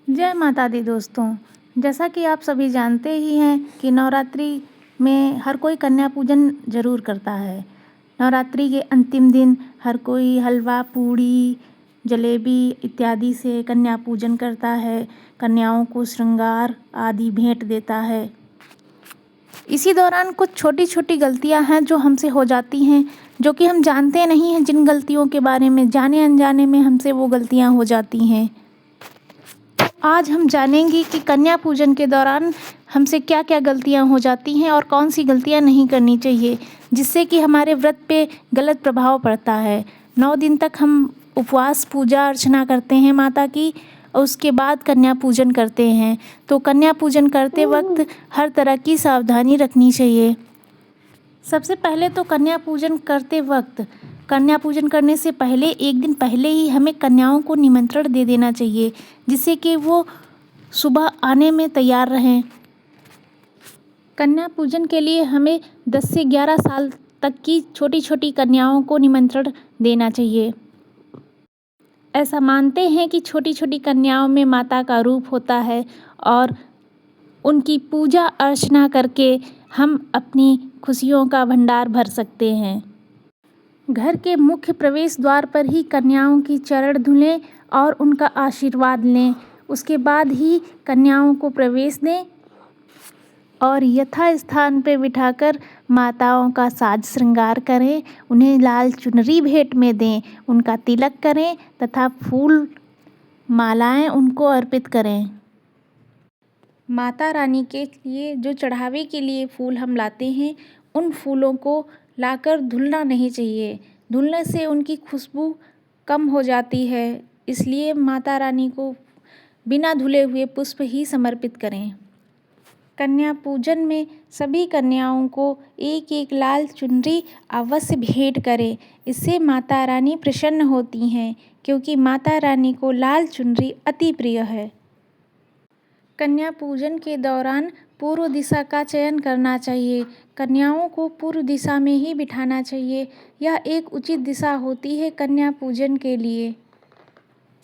जय माता दी दोस्तों। जैसा कि आप सभी जानते ही हैं कि नवरात्रि में हर कोई कन्या पूजन ज़रूर करता है। नवरात्रि के अंतिम दिन हर कोई हलवा पूड़ी जलेबी इत्यादि से कन्या पूजन करता है, कन्याओं को श्रृंगार आदि भेंट देता है। इसी दौरान कुछ छोटी छोटी गलतियां हैं जो हमसे हो जाती हैं, जो कि हम जानते नहीं हैं। जिन गलतियों के बारे में जाने अनजाने में हमसे वो गलतियां हो जाती हैं। आज हम जानेंगे कि कन्या पूजन के दौरान हमसे क्या क्या गलतियां हो जाती हैं और कौन सी गलतियां नहीं करनी चाहिए, जिससे कि हमारे व्रत पे गलत प्रभाव पड़ता है। 9 दिन तक हम उपवास पूजा अर्चना करते हैं माता की, और उसके बाद कन्या पूजन करते हैं। तो कन्या पूजन करते वक्त हर तरह की सावधानी रखनी चाहिए। सबसे पहले तो कन्या पूजन करते वक्त, कन्या पूजन करने से पहले एक दिन पहले ही हमें कन्याओं को निमंत्रण दे देना चाहिए, जिससे कि वो सुबह आने में तैयार रहें। कन्या पूजन के लिए हमें 10 से 11 साल तक की छोटी छोटी कन्याओं को निमंत्रण देना चाहिए। ऐसा मानते हैं कि छोटी छोटी कन्याओं में माता का रूप होता है और उनकी पूजा अर्चना करके हम अपनी खुशियों का भंडार भर सकते हैं। घर के मुख्य प्रवेश द्वार पर ही कन्याओं की चरण धुलें और उनका आशीर्वाद लें। उसके बाद ही कन्याओं को प्रवेश दें और यथा स्थान पर बिठाकर माताओं का साज श्रृंगार करें, उन्हें लाल चुनरी भेंट में दें, उनका तिलक करें तथा फूल मालाएं उनको अर्पित करें। माता रानी के लिए जो चढ़ावे के लिए फूल हम लाते हैं, उन फूलों को लाकर धुलना नहीं चाहिए। धुलने से उनकी खुशबू कम हो जाती है, इसलिए माता रानी को बिना धुले हुए पुष्प ही समर्पित करें। कन्या पूजन में सभी कन्याओं को एक एक लाल चुनरी अवश्य भेंट करें। इससे माता रानी प्रसन्न होती हैं, क्योंकि माता रानी को लाल चुनरी अति प्रिय है। कन्या पूजन के दौरान पूर्व दिशा का चयन करना चाहिए। कन्याओं को पूर्व दिशा में ही बिठाना चाहिए। यह एक उचित दिशा होती है कन्या पूजन के लिए।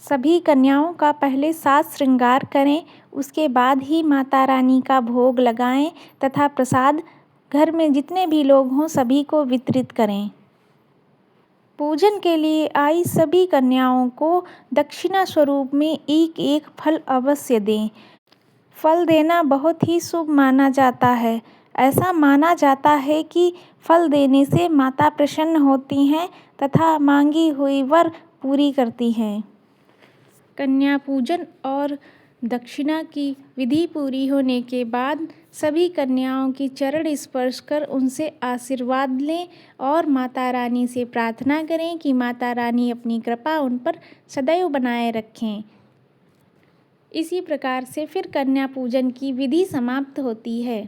सभी कन्याओं का पहले साज श्रृंगार करें, उसके बाद ही माता रानी का भोग लगाएं तथा प्रसाद घर में जितने भी लोग हों सभी को वितरित करें। पूजन के लिए आई सभी कन्याओं को दक्षिणा स्वरूप में एक एक फल अवश्य दें। फल देना बहुत ही शुभ माना जाता है। ऐसा माना जाता है कि फल देने से माता प्रसन्न होती हैं तथा मांगी हुई वर पूरी करती हैं। कन्या पूजन और दक्षिणा की विधि पूरी होने के बाद सभी कन्याओं की चरण स्पर्श कर उनसे आशीर्वाद लें और माता रानी से प्रार्थना करें कि माता रानी अपनी कृपा उन पर सदैव बनाए रखें। इसी प्रकार से फिर कन्या पूजन की विधि समाप्त होती है।